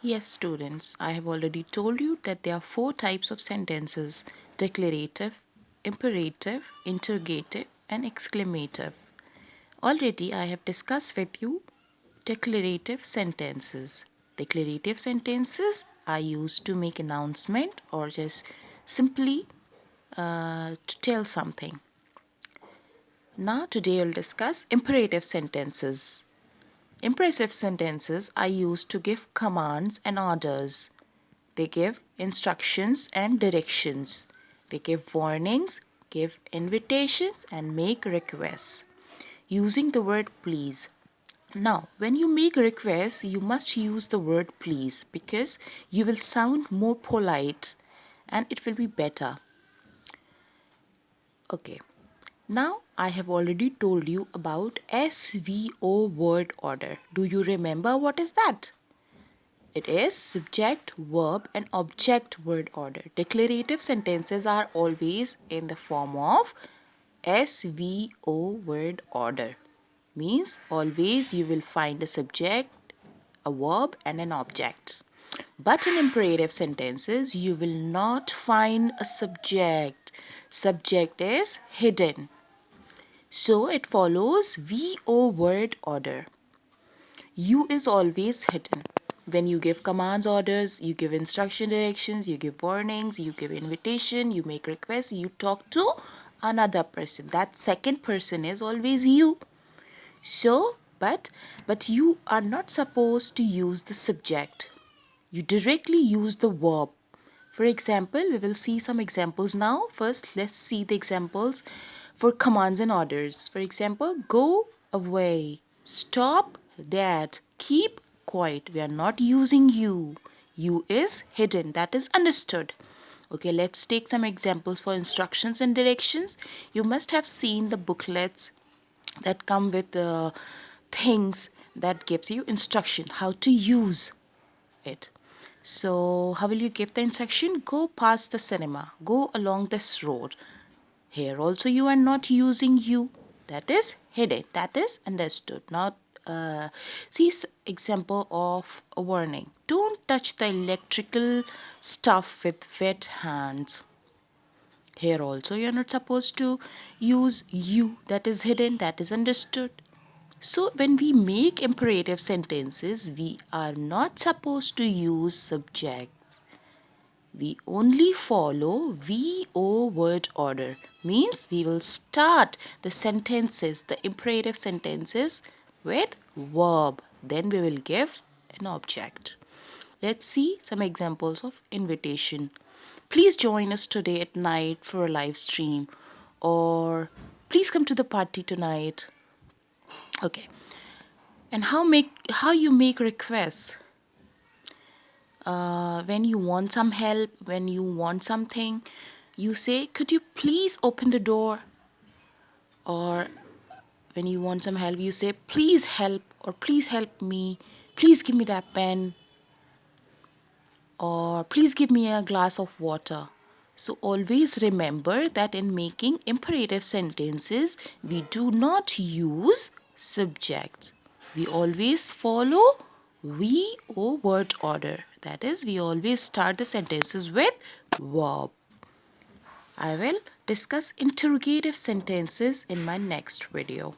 Yes, students, I have already told you that there are four types of sentences: declarative, imperative, interrogative, and exclamative. Already I have discussed with you declarative sentences. Declarative sentences are used to make announcement or just simply to tell something. Now today I'll discuss imperative sentences. Imperative sentences are used to give commands and orders. They give instructions and directions. They give warnings, give invitations, and make requests using the word please. Now, when you make requests, you must use the word please because you will sound more polite and it will be better. Okay. Now, I have already told you about SVO word order. Do you remember what is that? It is subject, verb, and object word order. Declarative sentences are always in the form of SVO word order. Means always you will find a subject, a verb, and an object. But in imperative sentences, you will not find a subject. Subject is hidden. So it follows VO word order. U is always hidden. When you give commands, orders, you give instruction directions, you give warnings, you give invitation, you make requests, you talk to another person. That second person is always you. So, but you are not supposed to use the subject. You directly use the verb. For example, we will see some examples now. First, let's see the examples for commands and orders. For example, go away, stop that, keep quiet. We are not using you. You is hidden. That is understood. Okay, let's take some examples for instructions and directions. You must have seen the booklets that come with the things that gives you instruction how to use it. So how will you give the instruction? Go past the cinema, go along this road. Here also you are not using you. That is hidden. That is understood. Now see example of a warning. Don't touch the electrical stuff with wet hands. Here also you are not supposed to use you. That is hidden. That is understood. So when we make imperative sentences, we are not supposed to use subjects. We only follow VO word order. Means we will start the sentences, the imperative sentences with verb. Then we will give an object. Let's see some examples of invitation. Please join us today at night for a live stream, or please come to the party tonight. Okay. And how you make requests? When you want some help, when you want something, you say, "Could you please open the door?" Or when you want some help, you say, "Please help," or "Please help me." "Please give me that pen," or "Please give me a glass of water." So always remember that in making imperative sentences, we do not use subjects. We always follow VO word order. That is, we always start the sentences with verb. I will discuss interrogative sentences in my next video.